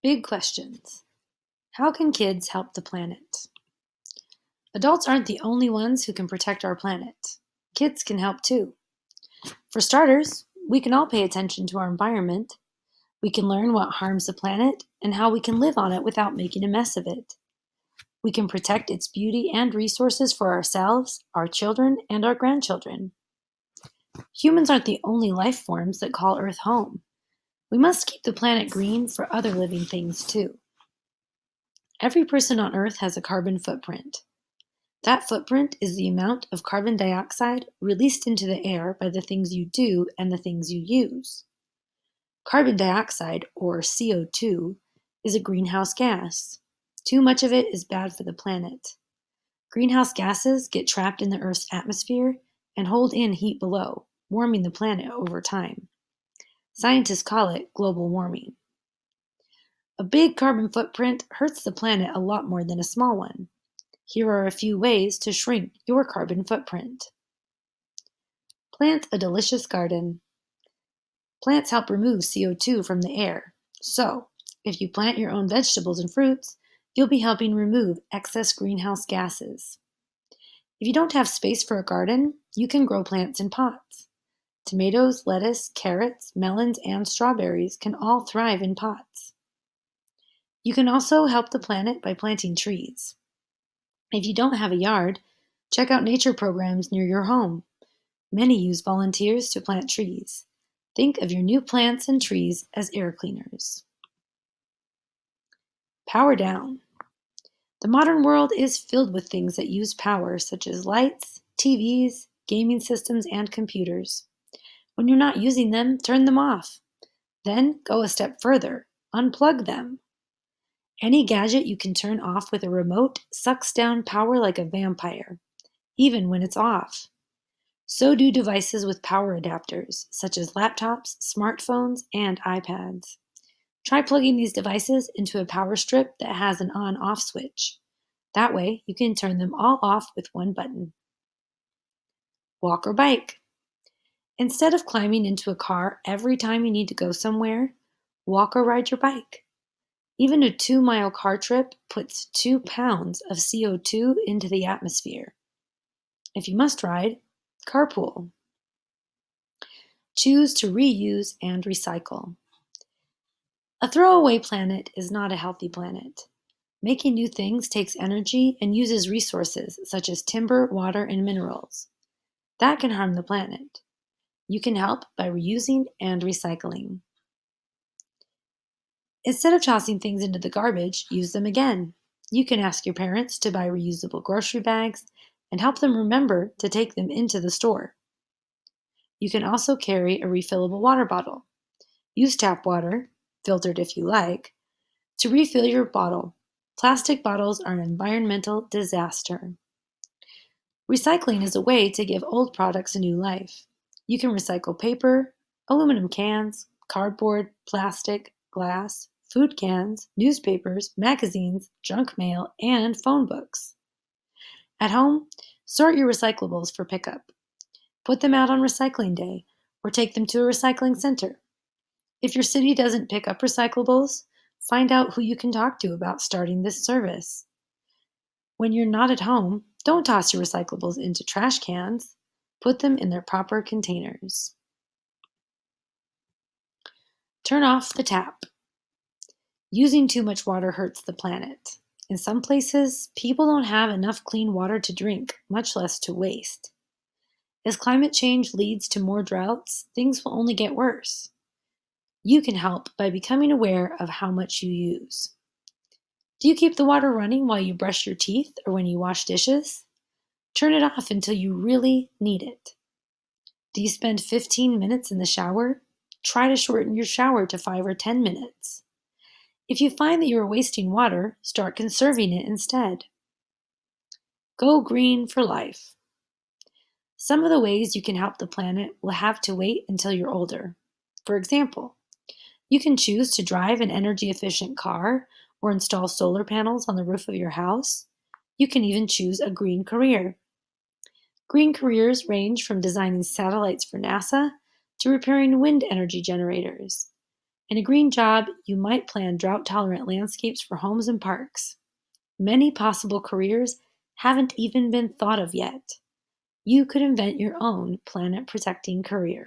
Big questions. How can kids help the planet? Adults aren't the only ones who can protect our planet. Kids can help too. For starters, we can all pay attention to our environment. We can learn what harms the planet and how we can live on it without making a mess of it. We can protect its beauty and resources for ourselves, our children, and our grandchildren. Humans aren't the only life forms that call Earth home. We must keep the planet green for other living things too. Every person on Earth has a carbon footprint. That footprint is the amount of carbon dioxide released into the air by the things you do and the things you use. Carbon dioxide, or CO2, is a greenhouse gas. Too much of it is bad for the planet. Greenhouse gases get trapped in the Earth's atmosphere and hold in heat below, warming the planet over time. Scientists call it global warming. A big carbon footprint hurts the planet a lot more than a small one. Here are a few ways to shrink your carbon footprint. Plant a delicious garden. Plants help remove CO2 from the air. So, if you plant your own vegetables and fruits, you'll be helping remove excess greenhouse gases. If you don't have space for a garden, you can grow plants in pots. Tomatoes, lettuce, carrots, melons, and strawberries can all thrive in pots. You can also help the planet by planting trees. If you don't have a yard, check out nature programs near your home. Many use volunteers to plant trees. Think of your new plants and trees as air cleaners. Power down. The modern world is filled with things that use power, such as lights, TVs, gaming systems, and computers. When you're not using them, turn them off. Then go a step further. Unplug them. Any gadget you can turn off with a remote sucks down power like a vampire, even when it's off. So do devices with power adapters, such as laptops, smartphones, and iPads. Try plugging these devices into a power strip that has an on-off switch. That way, you can turn them all off with one button. Walk or bike. Instead of climbing into a car every time you need to go somewhere, walk or ride your bike. Even a 2-mile car trip puts 2 pounds of CO2 into the atmosphere. If you must ride, carpool. Choose to reuse and recycle. A throwaway planet is not a healthy planet. Making new things takes energy and uses resources such as timber, water, and minerals. That can harm the planet. You can help by reusing and recycling. Instead of tossing things into the garbage, use them again. You can ask your parents to buy reusable grocery bags and help them remember to take them into the store. You can also carry a refillable water bottle. Use tap water, filtered if you like, to refill your bottle. Plastic bottles are an environmental disaster. Recycling is a way to give old products a new life. You can recycle paper, aluminum cans, cardboard, plastic, glass, food cans, newspapers, magazines, junk mail, and phone books. At home, sort your recyclables for pickup. Put them out on recycling day or take them to a recycling center. If your city doesn't pick up recyclables, find out who you can talk to about starting this service. When you're not at home, don't toss your recyclables into trash cans. Put them in their proper containers. Turn off the tap. Using too much water hurts the planet. In some places, people don't have enough clean water to drink, much less to waste. As climate change leads to more droughts, things will only get worse. You can help by becoming aware of how much you use. Do you keep the water running while you brush your teeth or when you wash dishes? Turn it off until you really need it. Do you spend 15 minutes in the shower? Try to shorten your shower to 5 or 10 minutes. If you find that you are wasting water, start conserving it instead. Go green for life. Some of the ways you can help the planet will have to wait until you're older. For example, you can choose to drive an energy-efficient car or install solar panels on the roof of your house. You can even choose a green career. Green careers range from designing satellites for NASA to repairing wind energy generators. In a green job, you might plan drought-tolerant landscapes for homes and parks. Many possible careers haven't even been thought of yet. You could invent your own planet-protecting career.